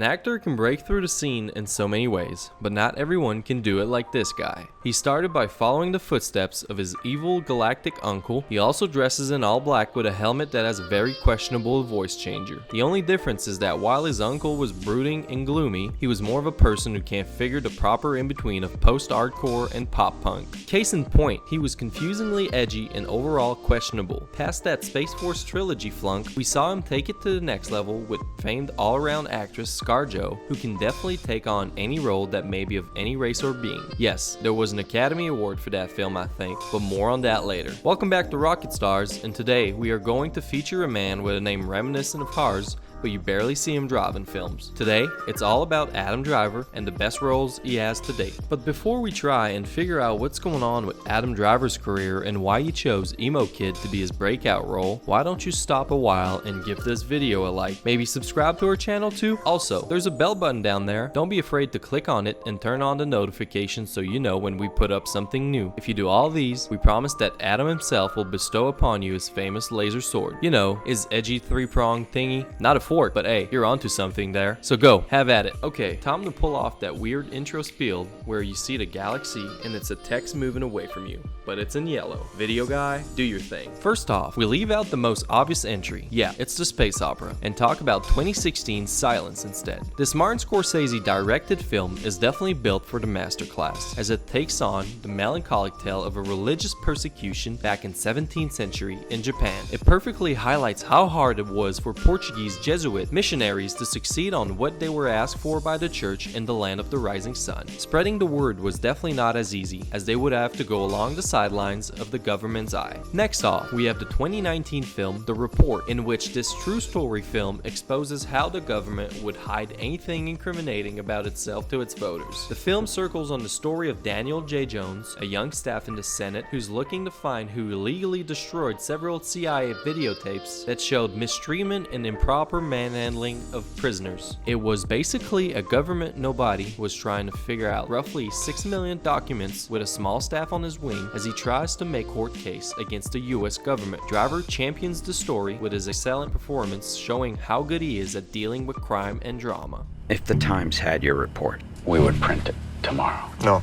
An actor can break through the scene in so many ways, but not everyone can do it like this guy. He started by following the footsteps of his evil galactic uncle. He also dresses in all black with a helmet that has a very questionable voice changer. The only difference is that while his uncle was brooding and gloomy, he was more of a person who can't figure the proper in-between of post-hardcore and pop-punk. Case in point, he was confusingly edgy and overall questionable. Past that Space Force trilogy flunk, we saw him take it to the next level with famed all-around actress ScarJo, who can definitely take on any role that may be of any race or being. Yes, there was an Academy Award for that film, I think, but more on that later. Welcome back to Rocket Stars, and today we are going to feature a man with a name reminiscent of cars, but you barely see him drive in films. Today, it's all about Adam Driver and the best roles he has to date. But before we try and figure out what's going on with Adam Driver's career and why he chose Emo Kid to be his breakout role, why don't you stop a while and give this video a like? Maybe subscribe to our channel too? Also, there's a bell button down there. Don't be afraid to click on it and turn on the notifications so you know when we put up something new. If you do all these, we promise that Adam himself will bestow upon you his famous laser sword. You know, his edgy three-prong thingy. Not a fork, but hey, you're onto something there. So go, have at it. Okay, time to pull off that weird intro spiel where you see the galaxy and it's a text moving away from you, but it's in yellow. Video guy, do your thing. First off, we leave out the most obvious entry. Yeah, it's the space opera, and talk about 2016's Silence instead. This Martin Scorsese directed film is definitely built for the masterclass, as it takes on the melancholic tale of a religious persecution back in 17th century in Japan. It perfectly highlights how hard it was for Portuguese Jesuit missionaries to succeed on what they were asked for by the church in the land of the rising sun. Spreading the word was definitely not as easy, as they would have to go along the sidelines of the government's eye. Next off, we have the 2019 film The Report, in which this true story film exposes how the government would hide anything incriminating about itself to its voters. The film circles on the story of Daniel J. Jones, a young staff in the Senate who's looking to find who illegally destroyed several CIA videotapes that showed mistreatment and improper manhandling of prisoners. It was basically a government nobody was trying to figure out roughly 6 million documents with a small staff on his wing as he tries to make court case against the US government. Driver champions the story with his excellent performance, showing how good he is at dealing with crime and drama. If the Times had your report, we would print it tomorrow. No.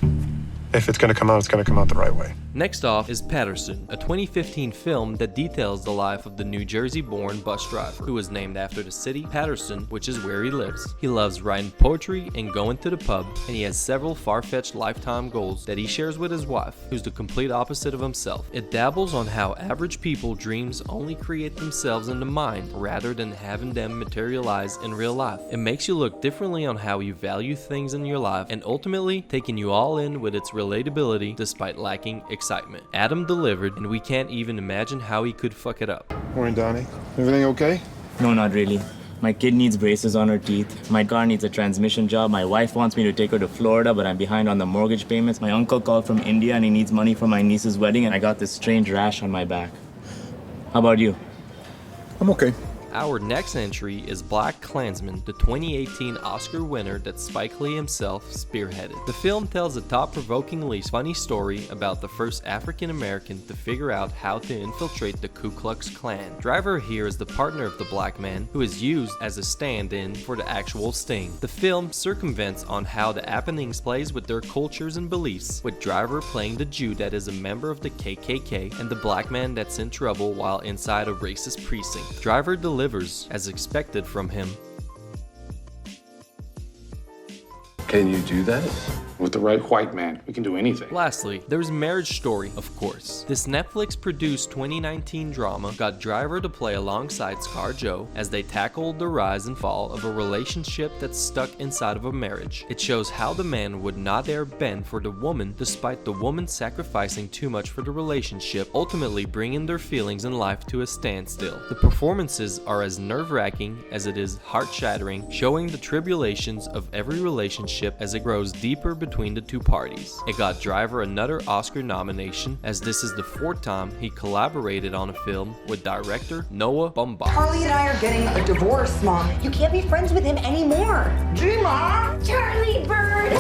If it's gonna come out, it's gonna come out the right way. Next off is Paterson, a 2015 film that details the life of the New Jersey-born bus driver, who was named after the city Paterson, which is where he lives. He loves writing poetry and going to the pub, and he has several far-fetched lifetime goals that he shares with his wife, who's the complete opposite of himself. It dabbles on how average people dreams only create themselves in the mind, rather than having them materialize in real life. It makes you look differently on how you value things in your life, and ultimately taking you all in with its relatability despite lacking excitement. Adam delivered, and we can't even imagine how he could fuck it up. Morning, Donnie. Everything okay? No, not really. My kid needs braces on her teeth. My car needs a transmission job. My wife wants me to take her to Florida, but I'm behind on the mortgage payments. My uncle called from India and he needs money for my niece's wedding, and I got this strange rash on my back. How about you? I'm okay. Our next entry is BlackKlansman, the 2018 Oscar winner that Spike Lee himself spearheaded. The film tells a thought-provokingly funny story about the first African American to figure out how to infiltrate the Ku Klux Klan. Driver here is the partner of the black man, who is used as a stand-in for the actual sting. The film circumvents on how the happenings plays with their cultures and beliefs, with Driver playing the Jew that is a member of the KKK and the black man that's in trouble while inside a racist precinct. Driver delivers as expected from him. Can you do that? With the right white man, we can do anything. Lastly, there's Marriage Story, of course. This Netflix-produced 2019 drama got Driver to play alongside ScarJo as they tackled the rise and fall of a relationship that's stuck inside of a marriage. It shows how the man would not dare bend for the woman despite the woman sacrificing too much for the relationship, ultimately bringing their feelings in life to a standstill. The performances are as nerve-wracking as it is heart-shattering, showing the tribulations of every relationship as it grows deeper between the two parties. It got Driver another Oscar nomination, as this is the 4th time he collaborated on a film with director Noah Baumbach. Charlie and I are getting a divorce, Mom. You can't be friends with him anymore. G-Mom! Charlie Bird!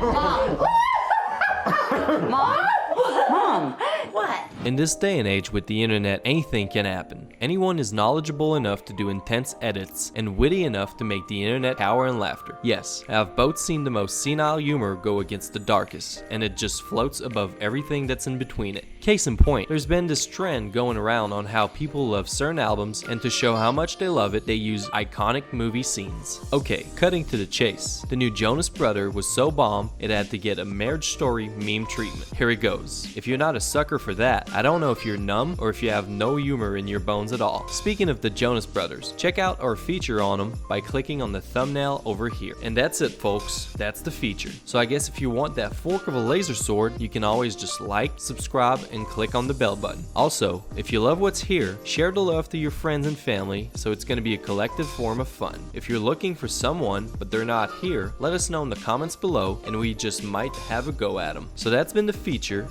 Mom! Mom? Mom! What? In this day and age with the internet, anything can happen. Anyone is knowledgeable enough to do intense edits and witty enough to make the internet cower in laughter. Yes, I have both seen the most senile humor go against the darkest, and it just floats above everything that's in between it. Case in point, there's been this trend going around on how people love certain albums, and to show how much they love it, they use iconic movie scenes. Okay, cutting to the chase. The new Jonas Brother was so bomb, it had to get a Marriage Story meme treatment. Here it goes. If you're not a sucker for that, I don't know if you're numb or if you have no humor in your bones at all. Speaking of the Jonas Brothers, check out our feature on them by clicking on the thumbnail over here. And that's it, folks. That's the feature. So I guess if you want that fork of a laser sword, you can always just like, subscribe, and click on the bell button. Also, if you love what's here, share the love to your friends and family, so it's going to be a collective form of fun. If you're looking for someone but they're not here, let us know in the comments below and we just might have a go at them. So that's been the feature.